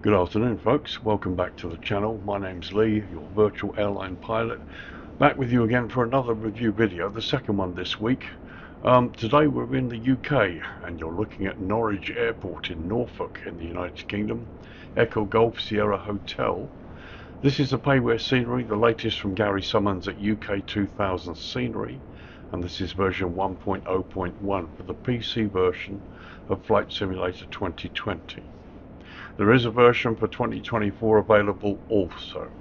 Good afternoon, folks. Welcome back to the channel. My name's Lee, your virtual airline pilot, back with you again for another review video, the second one this week. Today we're in the UK and you're looking at Norwich Airport in Norfolk in the United Kingdom. Echo Golf Sierra Hotel. This is the payware scenery, the latest from Gary Summons at UK2000SCENERY, and this is version 1.0.1 for the PC version of Flight Simulator 2020. There is a version for 2024 available also.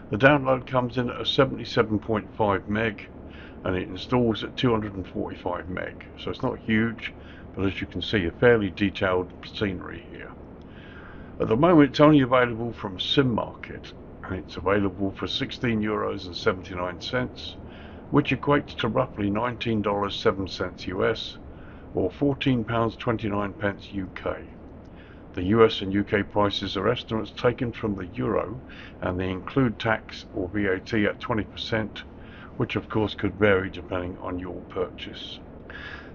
The download comes in at a 77.5 meg and it installs at 245 meg. So it's not huge, but as you can see, a fairly detailed scenery here. At the moment it's only available from Sim Market and it's available for €16.79, which equates to roughly $19.07 US or £14.29 UK. The US and UK prices are estimates taken from the euro and they include tax or VAT at 20%, which of course could vary depending on your purchase.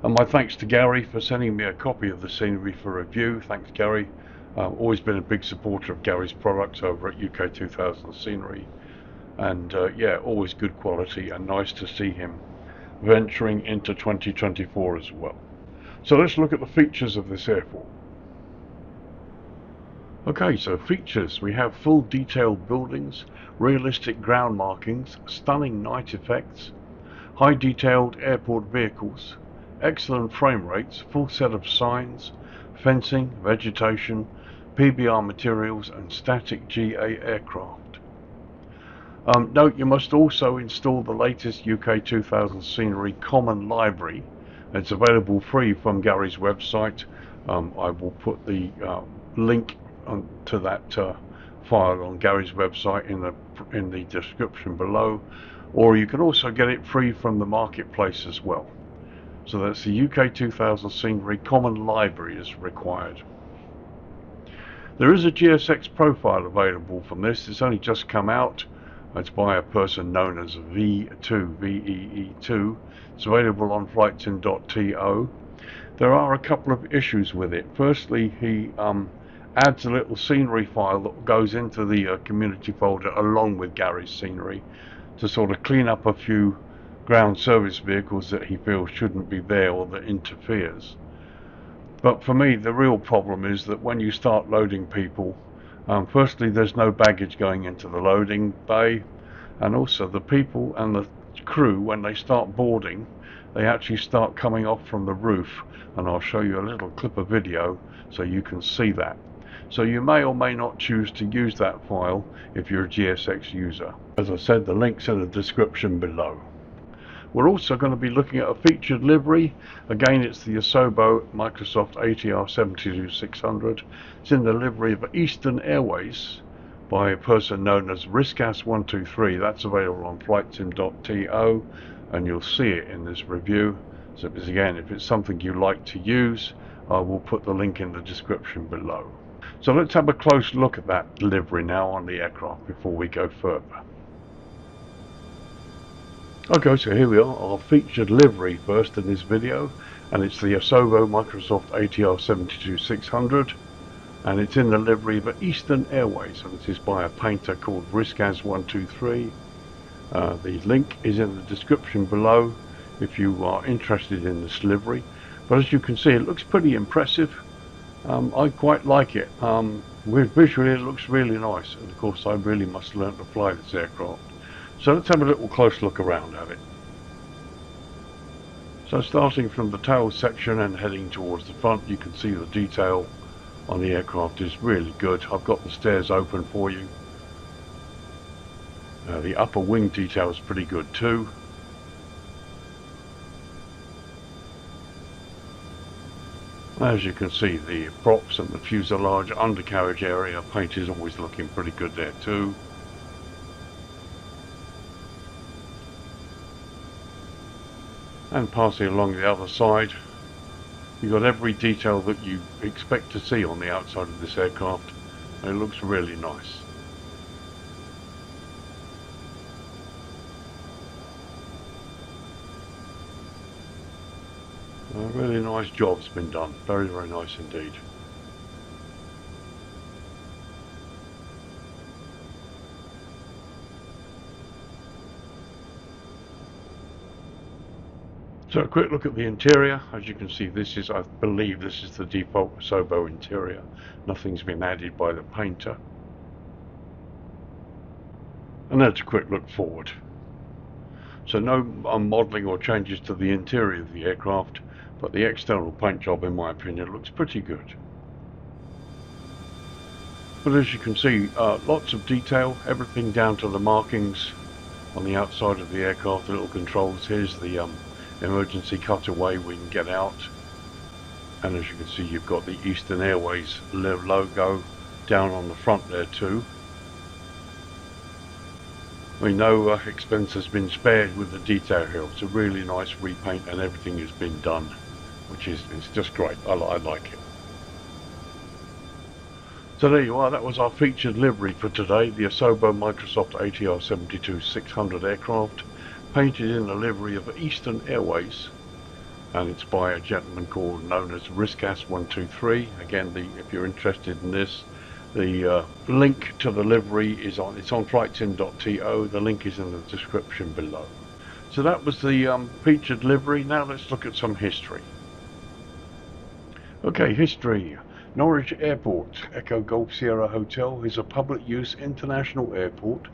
And my thanks to Gary for sending me a copy of the scenery for review. Thanks, Gary. Always been a big supporter of Gary's products over at UK2000SCENERY, and yeah, always good quality and nice to see him venturing into 2024 as well. So let's look at the features of this airport. Okay, so features. We have full detailed buildings, realistic ground markings, stunning night effects, high detailed airport vehicles, excellent frame rates, full set of signs, fencing, vegetation, PBR materials and static GA aircraft. Note you must also install the latest UK2000SCENERY common library. It's available free from Gary's website. I will put the link to that file on Gary's website in the description below, or you can also get it free from the marketplace as well. So that's the UK2000SCENERY common library is required. There is a GSX profile available from this. It's only just come out. It's by a person known as VEE2. It's available on flightsim.to. There are a couple of issues with it. Firstly, he adds a little scenery file that goes into the community folder along with Gary's scenery to sort of clean up a few ground service vehicles that he feels shouldn't be there or that interferes. But for me, the real problem is that when you start loading people, firstly there's no baggage going into the loading bay, and also the people and the crew, when they start boarding, they actually start coming off from the roof, and I'll show you a little clip of video so you can see that. So you may or may not choose to use that file if you're a GSX user. As I said, the link's in the description below. We're also going to be looking at a featured livery. Again, it's the Asobo Microsoft ATR 72600. It's in the livery of Eastern Airways by a person known as RISCAS123. That's available on flightsim.to, and you'll see it in this review. So again, if it's something you like to use, I will put the link in the description below. So let's have a close look at that livery now on the aircraft before we go further. Okay, so here we are, our featured livery first in this video, and it's the Asobo Microsoft ATR 72600, and it's in the livery of Eastern Airways, and this is by a painter called RISCAS123. The link is in the description below if you are interested in this livery, but as you can see it looks pretty impressive. I quite like it. Visually it looks really nice, and of course I really must learn to fly this aircraft. So let's have a little close look around at it. So starting from the tail section and heading towards the front, you can see the detail on the aircraft is really good. I've got the stairs open for you. The upper wing detail is pretty good too. As you can see, the props and the fuselage undercarriage area paint is always looking pretty good there too. And passing along the other side, you've got every detail that you expect to see on the outside of this aircraft, and it looks really nice. A really nice job's been done, very nice indeed. So a quick look at the interior. As you can see, this is, I believe this is the default Asobo interior. Nothing's been added by the painter. And that's a quick look forward. So no modelling or changes to the interior of the aircraft, but the external paint job, in my opinion, looks pretty good. But as you can see, lots of detail, everything down to the markings on the outside of the aircraft, the little controls. Here's the emergency cutaway we can get out, and as you can see, you've got the Eastern Airways logo down on the front there too. We know expense has been spared with the detail here. It's a really nice repaint and everything has been done, which is, it's just great. I like it. So there you are, that was our featured livery for today, the Asobo Microsoft ATR 72-600 aircraft, painted in the livery of Eastern Airways, and it's by a gentleman known as RIYADH. Again, if you're interested in this, the link to the livery is on flightsim.to. The link is in the description below. So that was the featured livery. Now let's look at some history. Okay, history. Norwich Airport, Echo Golf Sierra Hotel, is a public use international airport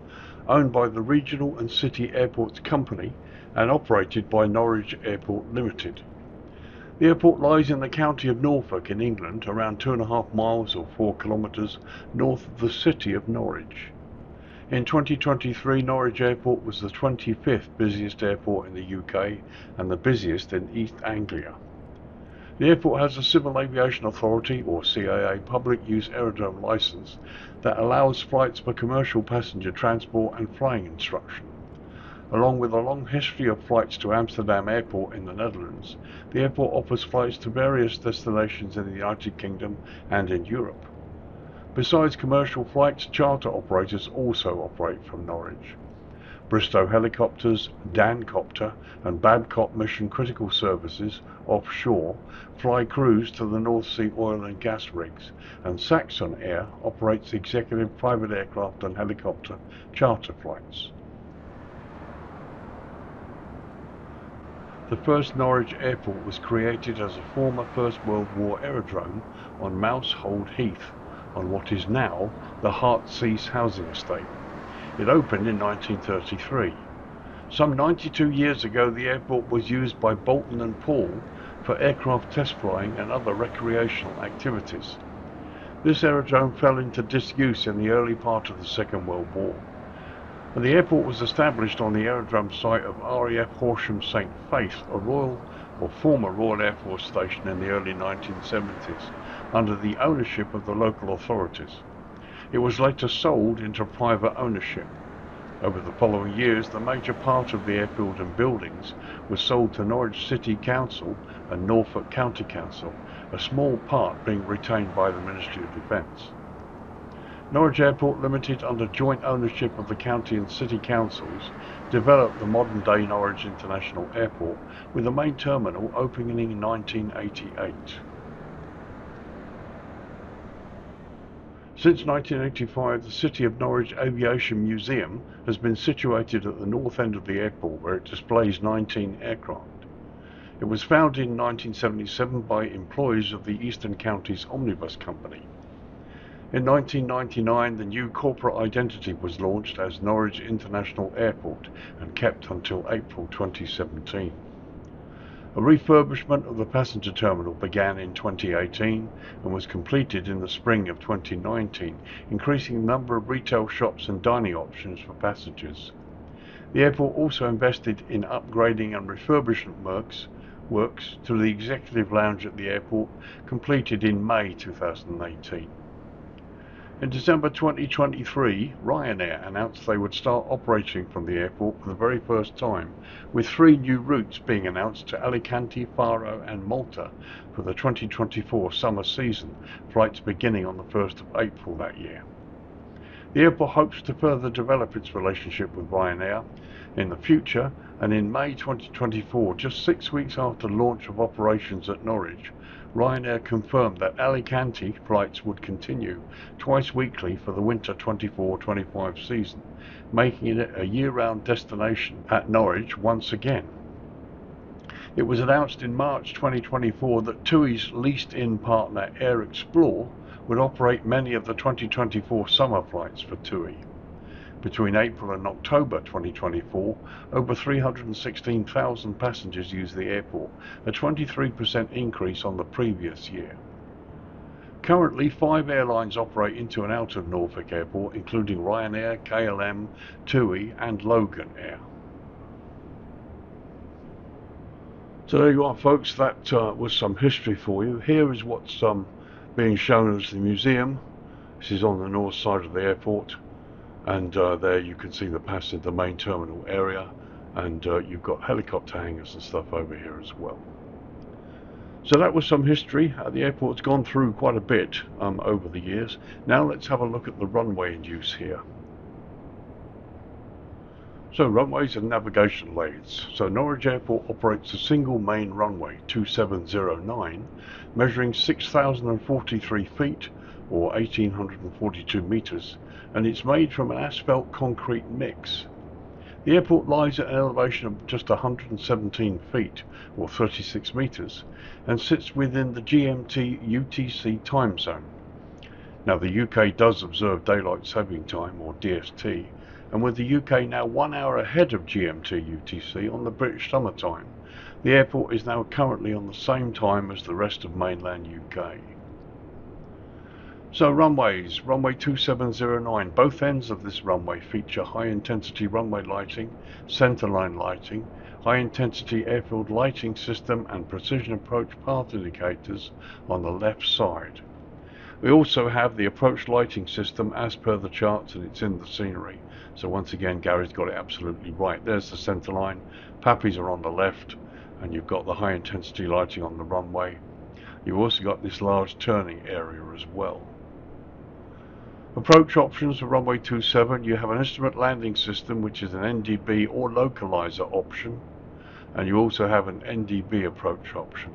owned by the Regional and City Airports Company and operated by Norwich Airport Limited. The airport lies in the county of Norfolk in England, around 2.5 miles or 4 kilometres north of the city of Norwich. In 2023, Norwich Airport was the 25th busiest airport in the UK and the busiest in East Anglia. The airport has a Civil Aviation Authority, or CAA, public use aerodrome licence that allows flights for commercial passenger transport and flying instruction. Along with a long history of flights to Amsterdam Airport in the Netherlands, the airport offers flights to various destinations in the United Kingdom and in Europe. Besides commercial flights, charter operators also operate from Norwich. Bristow Helicopters, Dancopter and Babcock Mission Critical Services offshore fly crews to the North Sea oil and gas rigs, and SAXON Air operates executive private aircraft and helicopter charter flights. The first Norwich Airport was created as a former First World War aerodrome on Mousehold Heath, on what is now the Heartsease housing estate. It opened in 1933. Some 92 years ago, the airport was used by Bolton and Paul for aircraft test flying and other recreational activities. This aerodrome fell into disuse in the early part of the Second World War. And the airport was established on the aerodrome site of RAF Horsham St Faith, a former Royal Air Force station in the early 1970s, under the ownership of the local authorities. It was later sold into private ownership. Over the following years, the major part of the airfield and buildings was sold to Norwich City Council and Norfolk County Council, a small part being retained by the Ministry of Defence. Norwich Airport Limited, under joint ownership of the county and city councils, developed the modern-day Norwich International Airport, with the main terminal opening in 1988. Since 1985, the City of Norwich Aviation Museum has been situated at the north end of the airport, where it displays 19 aircraft. It was founded in 1977 by employees of the Eastern Counties Omnibus Company. In 1999, the new corporate identity was launched as Norwich International Airport and kept until April 2017. A refurbishment of the passenger terminal began in 2018 and was completed in the spring of 2019, increasing the number of retail shops and dining options for passengers. The airport also invested in upgrading and refurbishment works to the executive lounge at the airport, completed in May 2018. In December 2023, Ryanair announced they would start operating from the airport for the very first time, with 3 new routes being announced to Alicante, Faro and Malta for the 2024 summer season, flights beginning on the 1st of April that year. The airport hopes to further develop its relationship with Ryanair in the future, and in May 2024, just 6 weeks after launch of operations at Norwich, Ryanair confirmed that Alicante flights would continue twice weekly for the winter 24-25 season, making it a year-round destination at Norwich once again. It was announced in March 2024 that TUI's leased-in partner Air Explore would operate many of the 2024 summer flights for TUI. Between April and October 2024, over 316,000 passengers used the airport, a 23% increase on the previous year. Currently, 5 airlines operate into and out of Norfolk Airport, including Ryanair, KLM, TUI and Logan Air. So there you are, folks. That was some history for you. Here is what's being shown as the museum. This is on the north side of the airport, and there you can see the main terminal area, and you've got helicopter hangars and stuff over here as well. So that was some history. The airport's gone through quite a bit over the years. Now let's have a look at the runway in use here. So runways and navigation lanes. So Norwich Airport operates a single main runway, 2709, measuring 6,043 feet or 1,842 meters, and it's made from an asphalt concrete mix. The airport lies at an elevation of just 117 feet or 36 meters and sits within the GMT UTC time zone. Now the UK does observe daylight saving time or DST, and with the UK now 1 hour ahead of GMT UTC on the British summer time, the airport is now currently on the same time as the rest of mainland UK. So runways, runway 2709, both ends of this runway feature high intensity runway lighting, centerline lighting, high intensity airfield lighting system and precision approach path indicators on the left side. We also have the approach lighting system as per the charts, and it's in the scenery. So once again, Gary's got it absolutely right. There's the centre line, Pappies are on the left, and you've got the high intensity lighting on the runway. You've also got this large turning area as well. Approach options for runway 27, you have an instrument landing system which is an NDB or localizer option, and you also have an NDB approach option.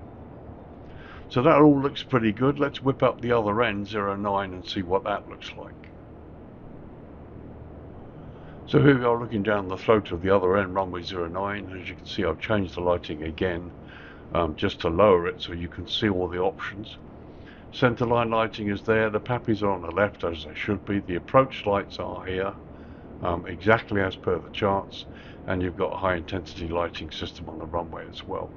So that all looks pretty good. Let's whip up the other end, 09, and see what that looks like. So here we are looking down the throat of the other end, runway 09. As you can see, I've changed the lighting again just to lower it so you can see all the options. Centerline lighting is there, the Pappies are on the left as they should be, the approach lights are here exactly as per the charts, and you've got a high intensity lighting system on the runway as well.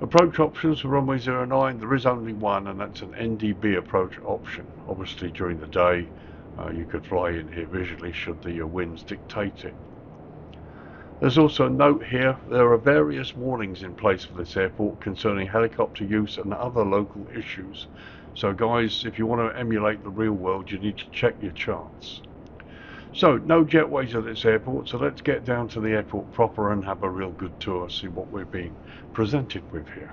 Approach options for runway 09, there is only one, and that's an NDB approach option. Obviously during the day you could fly in here visually should the winds dictate it. There's also a note here, there are various warnings in place for this airport concerning helicopter use and other local issues. So guys, if you want to emulate the real world, you need to check your charts. So, no jetways at this airport, so let's get down to the airport proper and have a real good tour, see what we're being presented with here.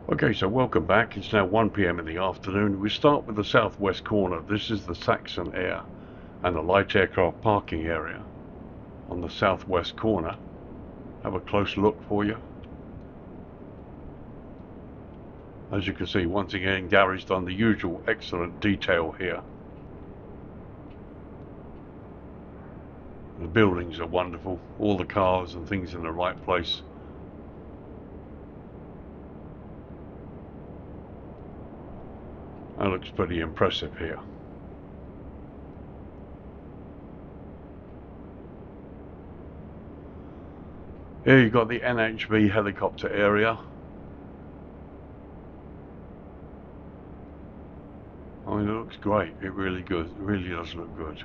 Okay, so welcome back. It's now 1 PM in the afternoon. We start with the southwest corner. This is the SAXON Air and the light aircraft parking area on the southwest corner. Have a close look for you. As you can see, once again, Gary's done the usual excellent detail here. The buildings are wonderful, all the cars and things in the right place. That looks pretty impressive here. Here you've got the NHV helicopter area. I mean, it looks great. It really good. It really does look good.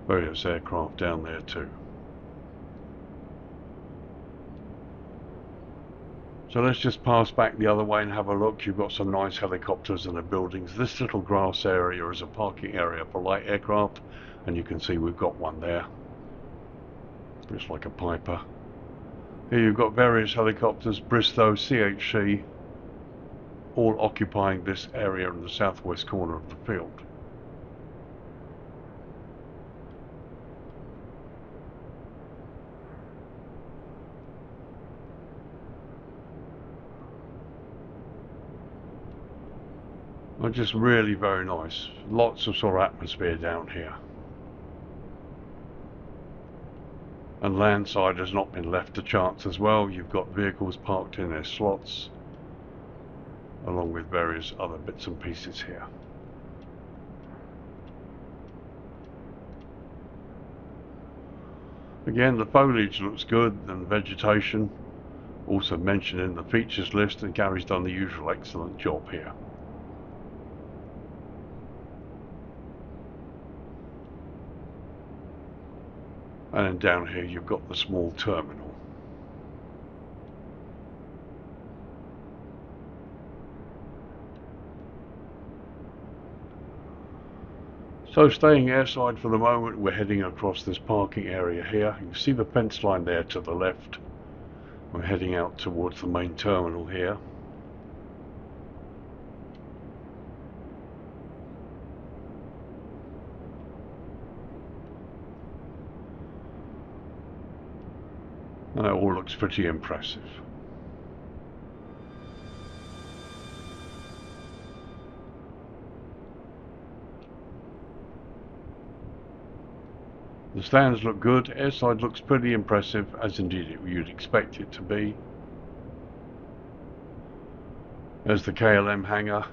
Various aircraft down there too. So let's just pass back the other way and have a look. You've got some nice helicopters in the buildings. This little grass area is a parking area for light aircraft, and you can see we've got one there. Looks like a Piper. Here you've got various helicopters, BRISTOW, CHC, all occupying this area in the southwest corner of the field. are just really very nice. Lots of sort of atmosphere down here. And landside has not been left to chance as well. You've got vehicles parked in their slots, along with various other bits and pieces here. Again, the foliage looks good, and vegetation also mentioned in the features list, and Gary's done the usual excellent job here. And then down here you've got the small terminal. So staying airside for the moment, we're heading across this parking area here. You can see the fence line there to the left. We're heading out towards the main terminal here. And it all looks pretty impressive. The stands look good, airside looks pretty impressive, as indeed you'd expect it to be. There's the KLM hangar.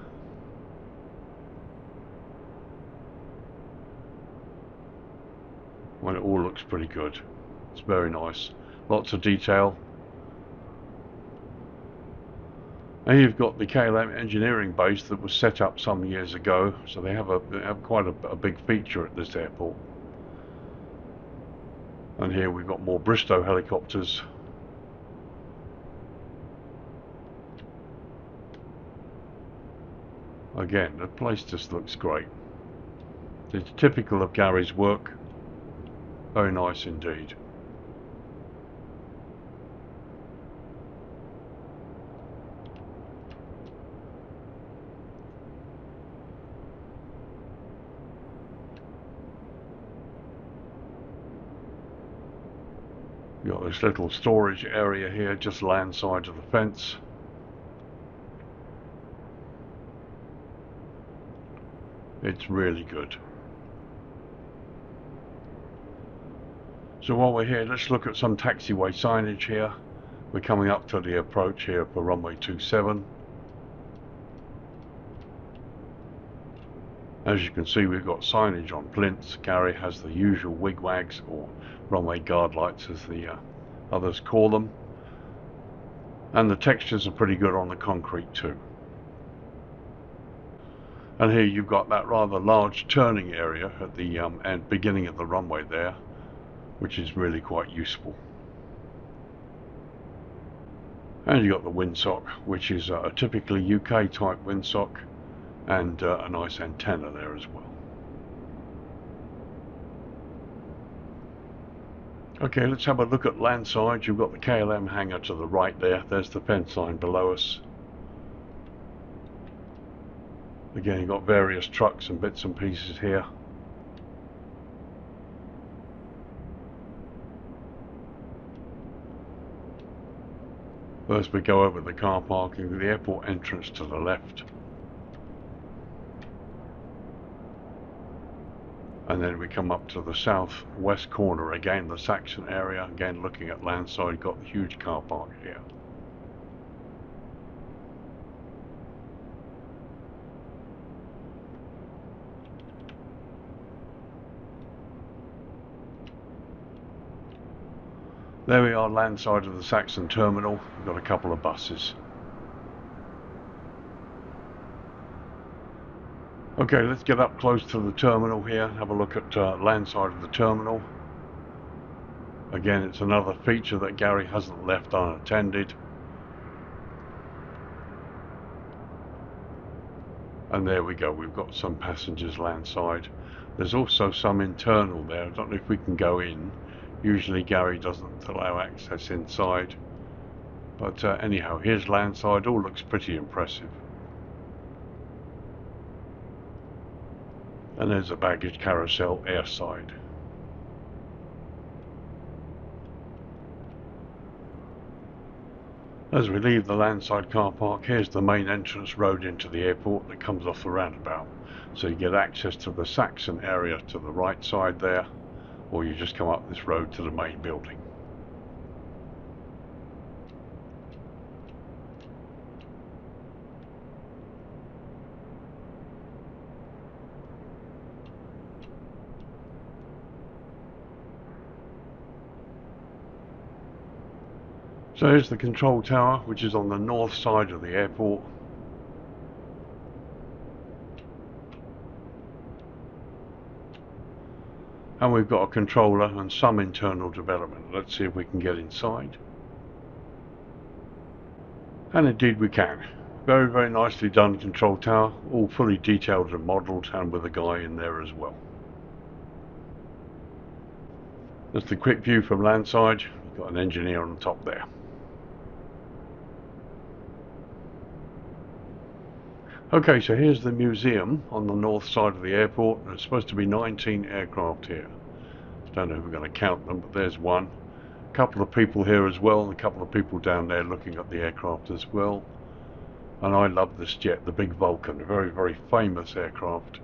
Well, it all looks pretty good. It's very nice. Lots of detail. And you've got the KLM engineering base that was set up some years ago, so they have quite a big feature at this airport. And here we've got more BRISTOW helicopters. Again, the place just looks great. It's typical of Gary's work. Very nice indeed. You've got this little storage area here, just landside of the fence. It's really good. So while we're here, let's look at some taxiway signage here. We're coming up to the approach here for runway 27. As you can see, we've got signage on plinths. Gary has the usual wigwags, or runway guard lights as the others call them. And the textures are pretty good on the concrete too. And here you've got that rather large turning area at the beginning of the runway there, which is really quite useful. And you've got the windsock, which is a typically UK type windsock, and a nice antenna there as well. Okay, let's have a look at landside. You've got the KLM hangar to the right there. There's the fence line below us. Again, you've got various trucks and bits and pieces here. First we go over the car parking, the airport entrance to the left. And then we come up to the southwest corner again, the SAXON area. Again, looking at landside, got the huge car park here. There we are, landside of the SAXON terminal. We've got a couple of buses. Okay, let's get up close to the terminal here, have a look at landside of the terminal. Again, it's another feature that Gary hasn't left unattended. And there we go, we've got some passengers landside. There's also some internal there. I don't know if we can go in. Usually Gary doesn't allow access inside. But anyhow, here's landside, all looks pretty impressive. And there's a baggage carousel airside. As we leave the landside car park, here's the main entrance road into the airport that comes off the roundabout. So you get access to the SAXON area to the right side there, or you just come up this road to the main building. So here's the control tower, which is on the north side of the airport. And we've got a controller and some internal development. Let's see if we can get inside. And indeed we can. Very, very nicely done control tower, all fully detailed and modelled, and with a guy in there as well. Just a quick view from landside. We've got an engineer on the top there. Okay, so here's the museum on the north side of the airport. There's supposed to be 19 aircraft here. Don't know if we're going to count them, but there's one. A couple of people here as well, and a couple of people down there looking at the aircraft as well. And I love this jet, the big Vulcan, a very, very famous aircraft.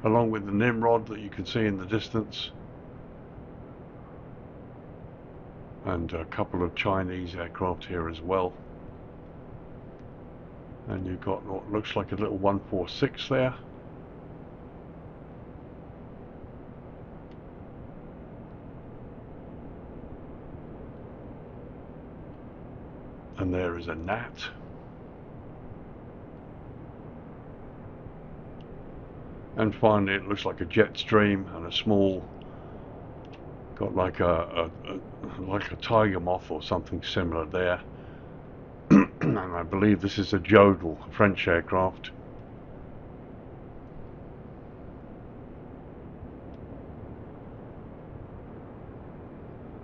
Along with the Nimrod that you can see in the distance. And a couple of Chinese aircraft here as well. And you've got what looks like a little 146 there. And there is a gnat. And finally it looks like a jet stream and a small, got like a tiger moth or something similar there. And I believe this is a Jodel, a French aircraft.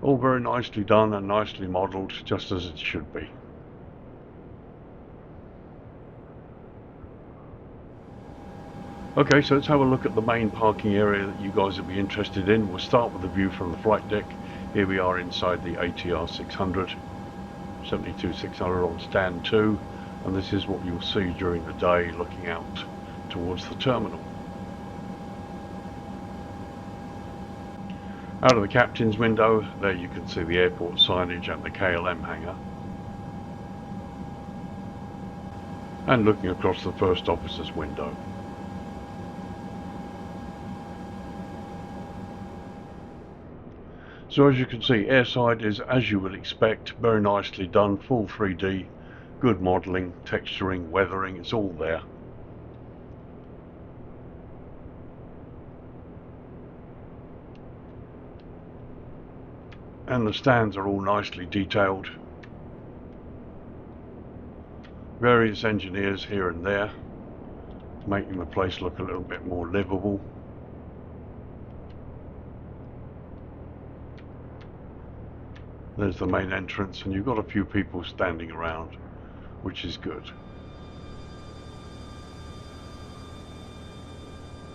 All very nicely done and nicely modelled, just as it should be. Okay, so let's have a look at the main parking area that you guys will be interested in. We'll start with the view from the flight deck. Here we are inside the ATR 600. 72-600 on stand 2, and this is what you'll see during the day looking out towards the terminal. Out of the captain's window, there you can see the airport signage and the KLM hangar. And looking across the first officer's window. So as you can see, airside is, as you would expect, very nicely done, full 3D, good modelling, texturing, weathering, it's all there. And the stands are all nicely detailed. Various engineers here and there, making the place look a little bit more livable. There's the main entrance, and you've got a few people standing around, which is good.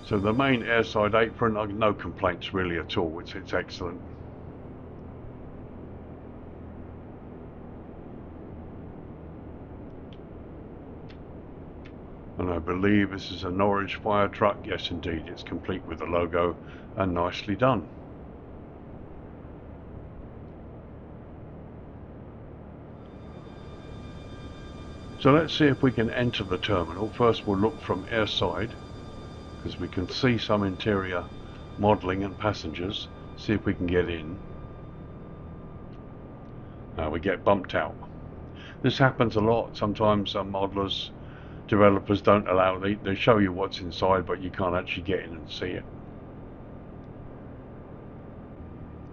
So the main airside apron, no complaints really at all, it's excellent. And I believe this is a Norwich fire truck. Yes indeed, it's complete with the logo and nicely done. So let's see if we can enter the terminal. First we'll look from airside, because we can see some interior modelling and passengers. See if we can get in. We get bumped out. This happens a lot. Sometimes modelers, developers don't allow, they show you what's inside, but you can't actually get in and see it.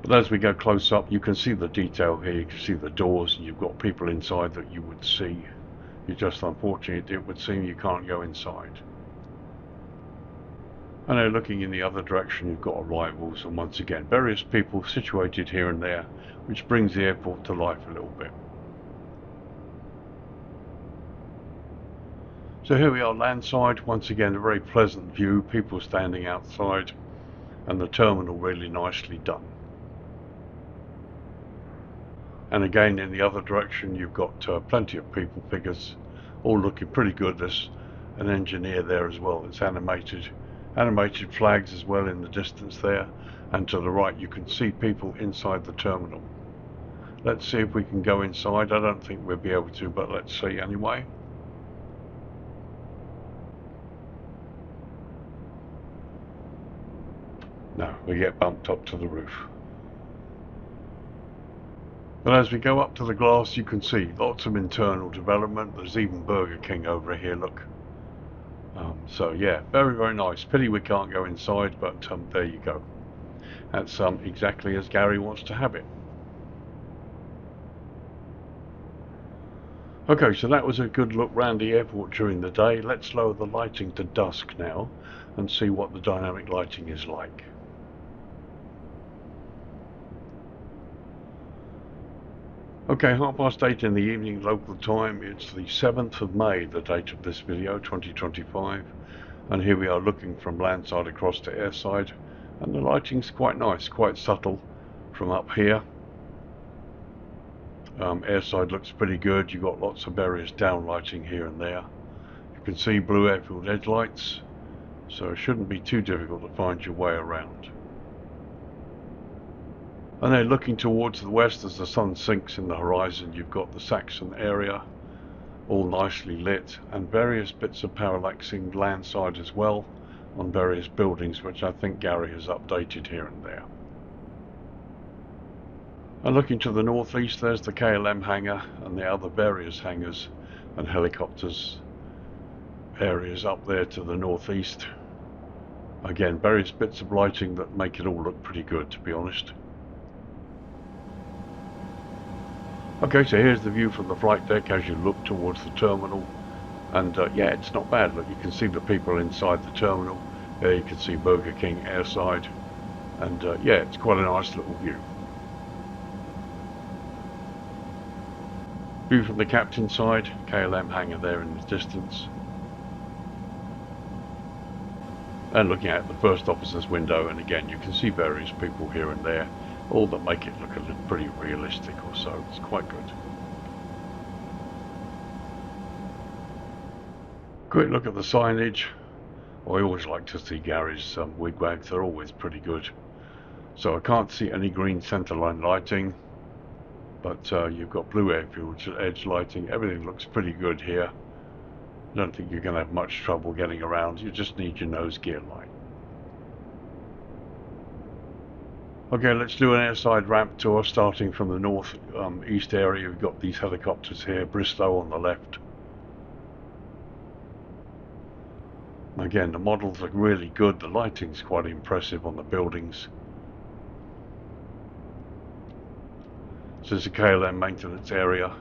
But as we go close up, you can see the detail here. You can see the doors, and you've got people inside that you would see. You're just unfortunate, it would seem you can't go inside. And now looking in the other direction, you've got arrivals, and once again various people situated here and there, which brings the airport to life a little bit. So here we are landside, once again a very pleasant view, people standing outside, and the terminal really nicely done. And again, in the other direction, you've got plenty of people figures, all looking pretty good. There's an engineer there as well. It's animated flags as well in the distance there. And to the right, you can see people inside the terminal. Let's see if we can go inside. I don't think we'll be able to, but let's see anyway. No, we get bumped up to the roof. But as we go up to the glass, you can see lots of internal development. There's even Burger King over here, look. So yeah, very, very nice. Pity we can't go inside, but there you go. That's exactly as Gary wants to have it. Okay, so that was a good look round the airport during the day. Let's lower the lighting to dusk now and see what the dynamic lighting is like. Okay, 8:30 in the evening local time. It's the 7th of May, the date of this video, 2025. And here we are looking from landside across to airside. And the lighting's quite nice, quite subtle from up here. Airside looks pretty good. You've got lots of various down lighting here and there. You can see blue airfield edge lights, so it shouldn't be too difficult to find your way around. And then looking towards the west as the sun sinks in the horizon, you've got the SAXON area, all nicely lit, and various bits of parallaxing landside as well on various buildings, which I think Gary has updated here and there. And looking to the northeast, there's the KLM hangar and the other various hangars and helicopters areas up there to the northeast. Again, various bits of lighting that make it all look pretty good, to be honest. Okay, so here's the view from the flight deck as you look towards the terminal. And yeah, it's not bad. Look, you can see the people inside the terminal. There you can see Burger King airside. And yeah, it's quite a nice little view. View from the captain's side, KLM hangar there in the distance. And looking out the first officer's window, and again you can see various people here and there, all that make it look a little pretty realistic or so. It's quite good. Quick look at the signage. I always like to see Gary's wigwags, they're always pretty good. So I can't see any green centerline lighting. But you've got blue airfield edge lighting. Everything looks pretty good here. I don't think you're going to have much trouble getting around. You just need your nose gear light. Okay, let's do an airside ramp tour starting from the north east area. We've got these helicopters here, Bristow on the left. Again, the models look really good. The lighting's quite impressive on the buildings. This is a KLM maintenance area.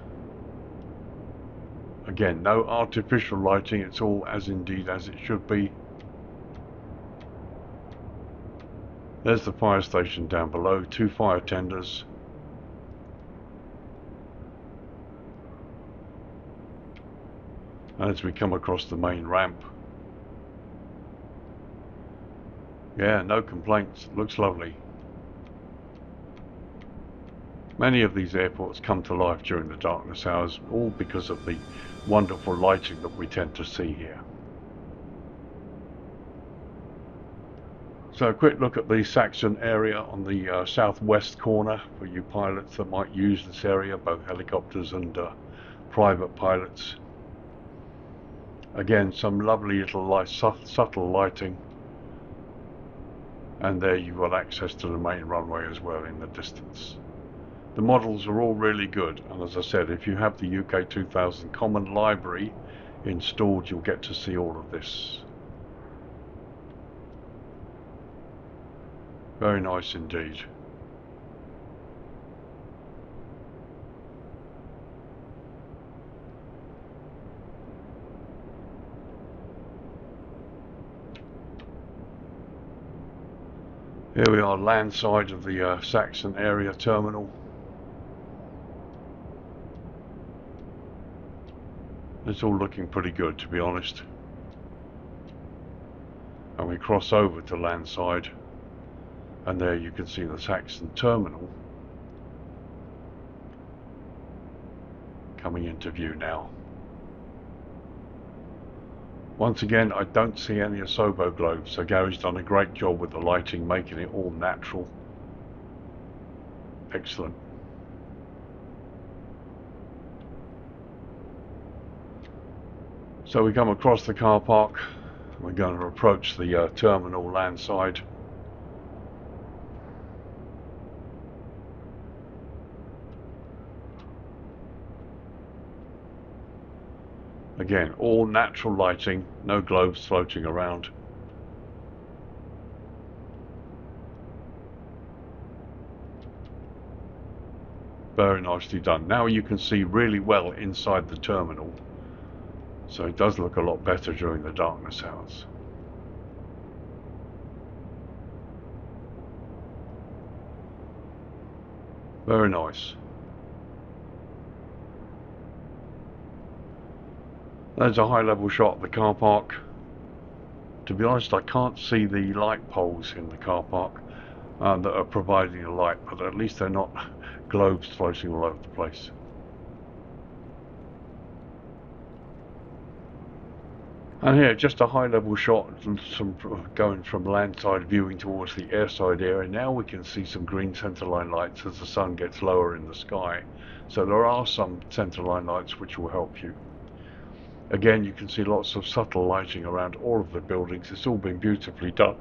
Again, no artificial lighting, it's all as indeed as it should be. There's the fire station down below, 2 fire tenders. And as we come across the main ramp, yeah, no complaints, looks lovely. Many of these airports come to life during the darkness hours, all because of the wonderful lighting that we tend to see here. So a quick look at the SAXON area on the southwest corner for you pilots that might use this area, both helicopters and private pilots. Again, some lovely little subtle lighting. And there you've got access to the main runway as well in the distance. The models are all really good, and as I said, if you have the UK2000 Common Library installed, you'll get to see all of this. Very nice indeed. Here we are, landside of the SAXON area terminal. It's all looking pretty good, to be honest. And we cross over to landside, and there you can see the SAXON terminal. coming into view now. Once again, I don't see any Asobo globes, so Gary's done a great job with the lighting, making it all natural. Excellent. So we come across the car park. We're going to approach the terminal landside. Again, all natural lighting, no globes floating around. Very nicely done. Now you can see really well inside the terminal, so it does look a lot better during the darkness hours. Very nice. There's a high level shot of the car park. To be honest, I can't see the light poles in the car park that are providing the light, but at least they're not globes floating all over the place. And here, just a high level shot, going from landside viewing towards the airside area. Now we can see some green centerline lights as the sun gets lower in the sky. So there are some centerline lights which will help you. Again, you can see lots of subtle lighting around all of the buildings. It's all been beautifully done.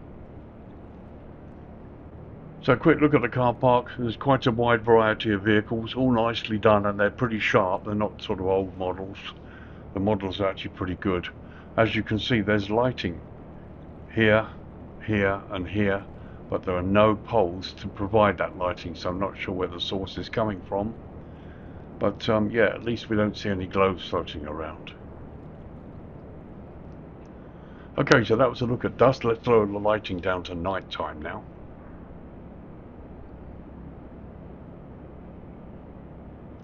So a quick look at the car park. There's quite a wide variety of vehicles, all nicely done, and they're pretty sharp. They're not sort of old models. The models are actually pretty good. As you can see, there's lighting here, here and here, but there are no poles to provide that lighting, so I'm not sure where the source is coming from. But yeah, at least we don't see any globes floating around. Okay, so that was a look at dusk. Let's lower the lighting down to night time now.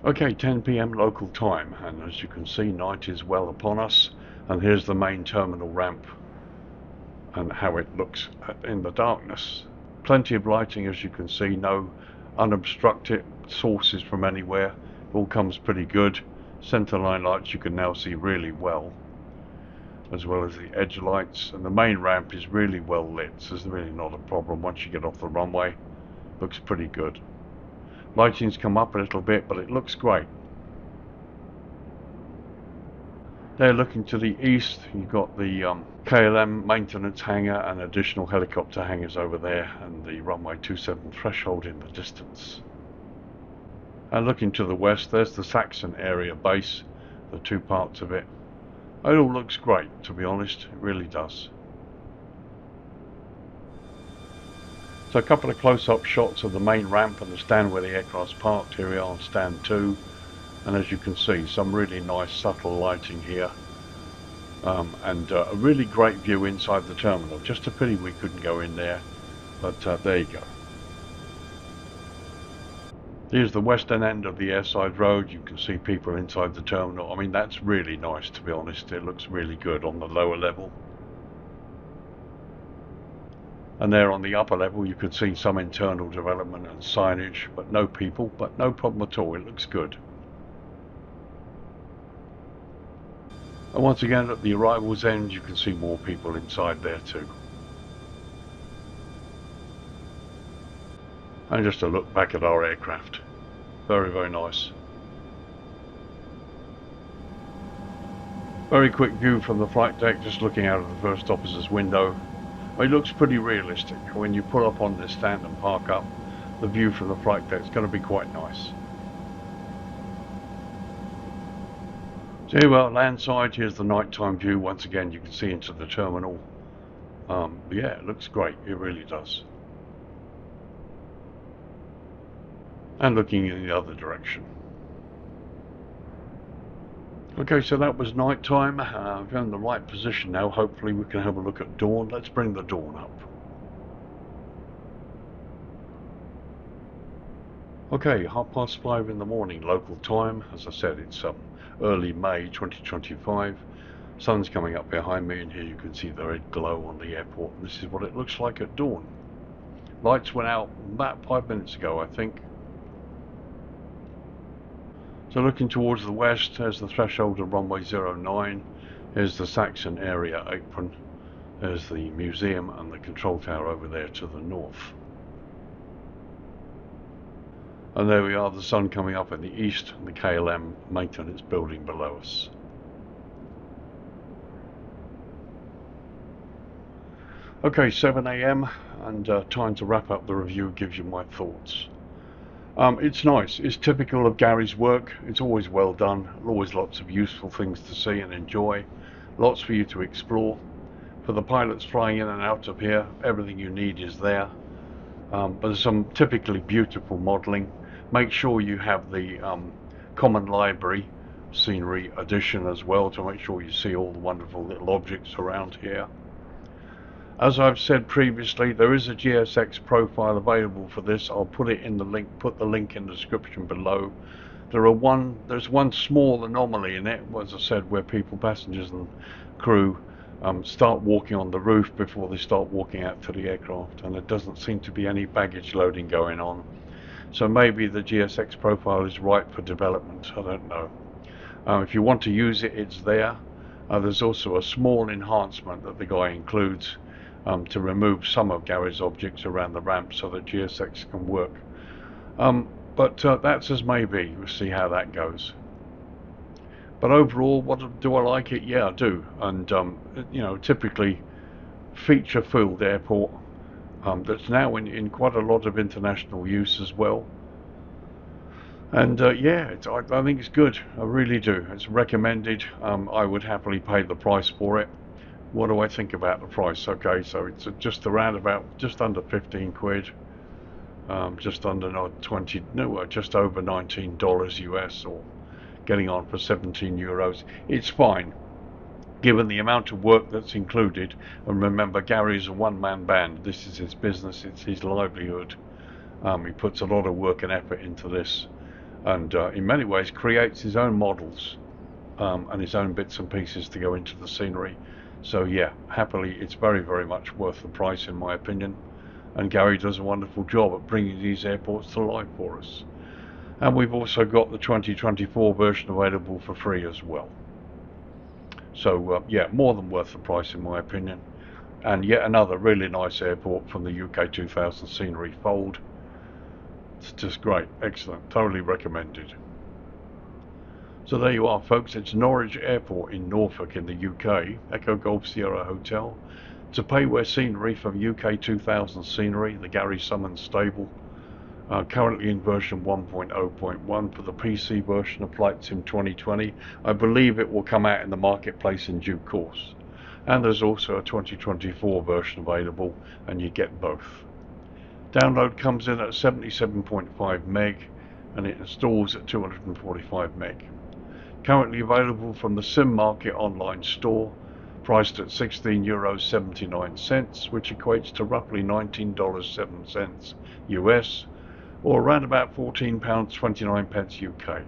Okay, 10 PM local time, and as you can see, night is well upon us. And here's the main terminal ramp and how it looks in the darkness. Plenty of lighting, as you can see, no unobstructed sources from anywhere. It all comes pretty good. Centerline lights you can now see really well, as well as the edge lights, and the main ramp is really well lit, so there's really not a problem once you get off the runway. Looks pretty good. Lighting's come up a little bit, but it looks great. There, looking to the east, you've got the KLM maintenance hangar and additional helicopter hangars over there, and the runway 27 threshold in the distance. And looking to the west, there's the SAXON area base, the two parts of it. It all looks great, to be honest, it really does. So a couple of close-up shots of the main ramp and the stand where the aircraft's parked. Here we are on stand 2. And as you can see, some really nice subtle lighting here, and a really great view inside the terminal. Just a pity we couldn't go in there, but there you go. Here's the western end of the airside road. You can see people inside the terminal. I mean, that's really nice, to be honest. It looks really good on the lower level. And there on the upper level you could see some internal development and signage, but no people, but no problem at all. It looks good. And once again, at the arrivals end, you can see more people inside there too. And just a look back at our aircraft. Very, very nice. Very quick view from the flight deck, just looking out of the first officer's window. It looks pretty realistic. When you pull up on this stand and park up, the view from the flight deck is going to be quite nice. So here we are, landside. Here's the nighttime view. Once again, you can see into the terminal. Yeah, it looks great. It really does. And looking in the other direction. Okay, so that was night time. We're in the right position now. Hopefully we can have a look at dawn. Let's bring the dawn up. Okay, 5:30 in the morning local time. As I said, it's early May 2025. Sun's coming up behind me, and here you can see the red glow on the airport. And this is what it looks like at dawn. Lights went out about 5 minutes ago, I think. So looking towards the west, there's the threshold of runway 09. Here's the SAXON area apron. There's the museum and the control tower over there to the north. And there we are, the sun coming up in the east, and the KLM maintenance building below us. Okay, 7 AM and time to wrap up the review, give you my thoughts. It's nice, it's typical of Gary's work, it's always well done, always lots of useful things to see and enjoy, lots for you to explore. For the pilots flying in and out of here, everything you need is there. But there's some typically beautiful modelling. Make sure you have the Common Library Scenery edition as well to make sure you see all the wonderful little objects around here. As I've said previously, there is a GSX profile available for this. I'll put it in the link, put the link in the description below. There's one small anomaly in it, as I said, where passengers and crew start walking on the roof before they start walking out to the aircraft, and there doesn't seem to be any baggage loading going on. So maybe the GSX profile is ripe for development, I don't know. If you want to use it, it's there. There's also a small enhancement that the guy includes to remove some of Gary's objects around the ramp so that GSX can work. But that's as may be. We'll see how that goes. But overall, do I like it? Yeah, I do. And you know, typically feature-filled airport that's now in quite a lot of international use as well. And yeah, I think it's good. I really do. It's recommended. I would happily pay the price for it. What do I think about the price? Okay, so it's just around about just under 15 quid. Just under just over $19 US, or getting on for 17 euros. It's fine, given the amount of work that's included. And remember, Gary's a one-man band. This is his business, it's his livelihood. He puts a lot of work and effort into this, and in many ways creates his own models and his own bits and pieces to go into the scenery. So yeah, happily, it's very, very much worth the price in my opinion. And Gary does a wonderful job at bringing these airports to life for us. And we've also got the 2024 version available for free as well. So yeah, more than worth the price in my opinion. And yet another really nice airport from the UK2000 Scenery fold. It's just great, excellent, totally recommended. So there you are, folks. It's Norwich Airport in Norfolk in the UK, Echo Golf Sierra Hotel. It's a payware scenery from UK2000 Scenery, the Gary Summons stable. Currently in version 1.0.1 for the PC version of Flight Sim 2020. I believe it will come out in the marketplace in due course. And there's also a 2024 version available, and you get both. Download comes in at 77.5 meg, and it installs at 245 meg. Currently available from the Sim Market online store, priced at €16.79, which equates to roughly $19.07 US, or around about £14.29 UK.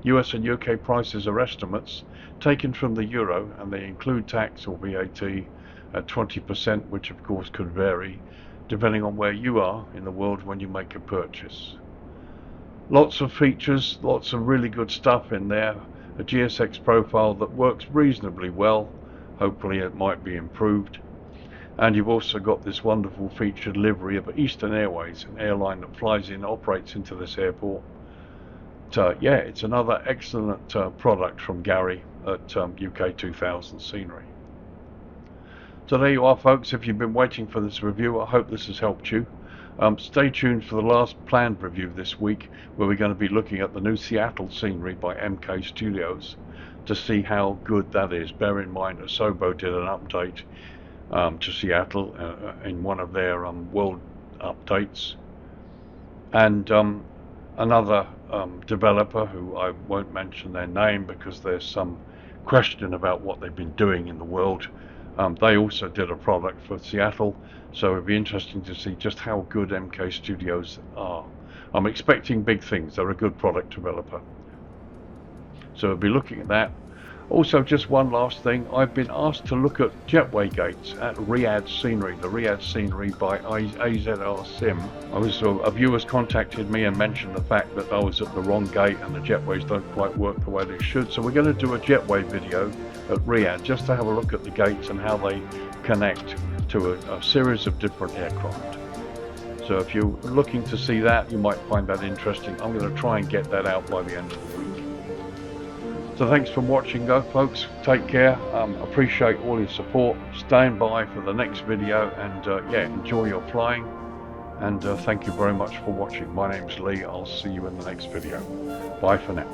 US and UK prices are estimates taken from the euro, and they include tax or VAT at 20%, which of course could vary depending on where you are in the world when you make a purchase. Lots of features, lots of really good stuff in there. A GSX profile that works reasonably well. Hopefully it might be improved. And you've also got this wonderful featured livery of Eastern Airways, an airline that flies in, operates into this airport. Yeah, it's another excellent product from Gary at UK2000 Scenery. So there you are, folks. If you've been waiting for this review, I hope this has helped you. Stay tuned for the last planned review this week, where we're going to be looking at the new Seattle scenery by MK Studios to see how good that is. Bear in mind, Asobo did an update to Seattle in one of their world updates, and another developer, who I won't mention their name because there's some question about what they've been doing in the world. They also did a product for Seattle, so it'd be interesting to see just how good MK Studios are. I'm expecting big things. They're a good product developer, so we'll be looking at that. Also, just one last thing, I've been asked to look at jetway gates at RIYADH Scenery, the RIYADH Scenery by AZR Sim. A viewers contacted me and mentioned the fact that I was at the wrong gate and the jetways don't quite work the way they should. So we're going to do a jetway video at RIYADH just to have a look at the gates and how they connect to a series of different aircraft. So if you're looking to see that, you might find that interesting. I'm going to try and get that out by the end of the week. So thanks for watching, folks. Take care. Appreciate all your support. Stand by for the next video, and yeah, enjoy your flying. And thank you very much for watching. My name's Lee. I'll see you in the next video. Bye for now.